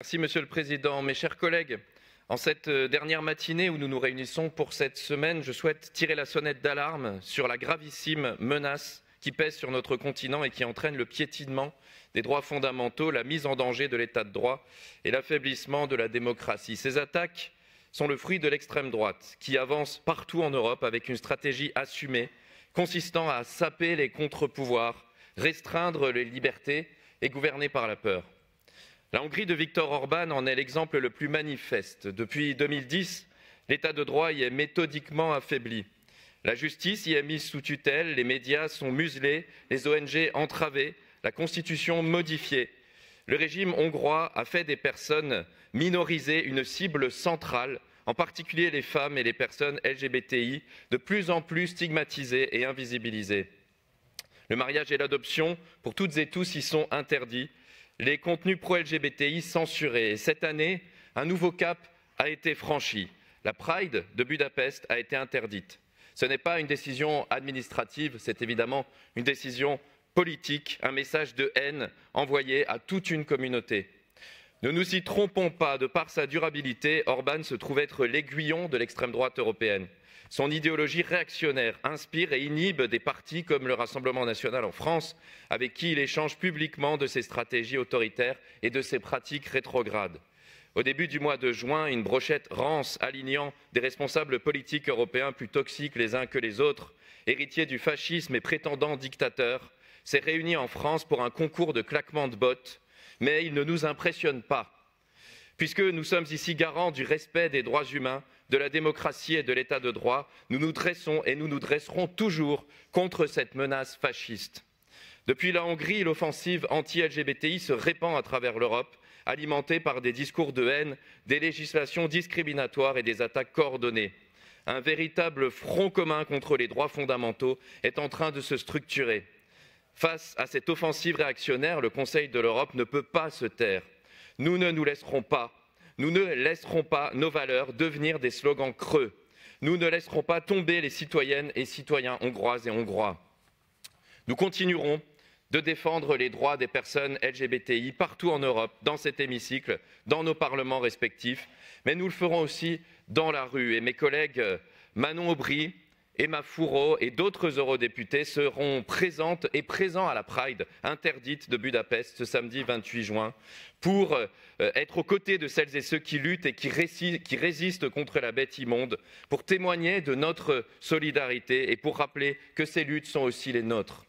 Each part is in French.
Merci Monsieur le Président. Mes chers collègues, en cette dernière matinée où nous nous réunissons pour cette semaine, je souhaite tirer la sonnette d'alarme sur la gravissime menace qui pèse sur notre continent et qui entraîne le piétinement des droits fondamentaux, la mise en danger de l'état de droit et l'affaiblissement de la démocratie. Ces attaques sont le fruit de l'extrême droite qui avance partout en Europe avec une stratégie assumée consistant à saper les contre-pouvoirs, restreindre les libertés et gouverner par la peur. La Hongrie de Viktor Orban en est l'exemple le plus manifeste. Depuis 2010, l'état de droit y est méthodiquement affaibli. La justice y est mise sous tutelle, les médias sont muselés, les ONG entravées, la constitution modifiée. Le régime hongrois a fait des personnes minorisées une cible centrale, en particulier les femmes et les personnes LGBTI, de plus en plus stigmatisées et invisibilisées. Le mariage et l'adoption, pour toutes et tous, y sont interdits. Les contenus pro-LGBTI censurés. Et cette année, un nouveau cap a été franchi. La Pride de Budapest a été interdite. Ce n'est pas une décision administrative, c'est évidemment une décision politique, un message de haine envoyé à toute une communauté. Ne nous y trompons pas, de par sa durabilité, Orban se trouve être l'aiguillon de l'extrême droite européenne. Son idéologie réactionnaire inspire et inhibe des partis comme le Rassemblement national en France, avec qui il échange publiquement de ses stratégies autoritaires et de ses pratiques rétrogrades. Au début du mois de juin, une brochette rance alignant des responsables politiques européens plus toxiques les uns que les autres, héritiers du fascisme et prétendants dictateurs, s'est réunie en France pour un concours de claquements de bottes, mais il ne nous impressionne pas. Puisque nous sommes ici garants du respect des droits humains, de la démocratie et de l'état de droit, nous nous dressons et nous nous dresserons toujours contre cette menace fasciste. Depuis la Hongrie, l'offensive anti-LGBTI se répand à travers l'Europe, alimentée par des discours de haine, des législations discriminatoires et des attaques coordonnées. Un véritable front commun contre les droits fondamentaux est en train de se structurer. Face à cette offensive réactionnaire, le Conseil de l'Europe ne peut pas se taire. Nous ne nous laisserons pas. Nous ne laisserons pas nos valeurs devenir des slogans creux. Nous ne laisserons pas tomber les citoyennes et citoyens hongroises et hongrois. Nous continuerons de défendre les droits des personnes LGBTI partout en Europe, dans cet hémicycle, dans nos parlements respectifs, mais nous le ferons aussi dans la rue. Et mes collègues Manon Aubry, Emma Fourreau et d'autres eurodéputés seront présentes et présents à la Pride interdite de Budapest ce samedi 28 juin pour être aux côtés de celles et ceux qui luttent et qui résistent contre la bête immonde, pour témoigner de notre solidarité et pour rappeler que ces luttes sont aussi les nôtres.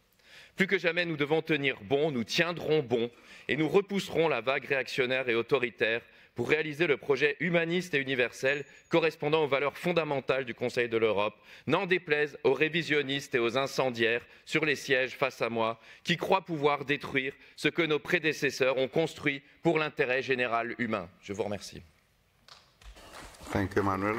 Plus que jamais, nous devons tenir bon, nous tiendrons bon et nous repousserons la vague réactionnaire et autoritaire pour réaliser le projet humaniste et universel correspondant aux valeurs fondamentales du Conseil de l'Europe, n'en déplaise aux révisionnistes et aux incendiaires sur les sièges face à moi, qui croient pouvoir détruire ce que nos prédécesseurs ont construit pour l'intérêt général humain. Je vous remercie. Thank you, Manuel.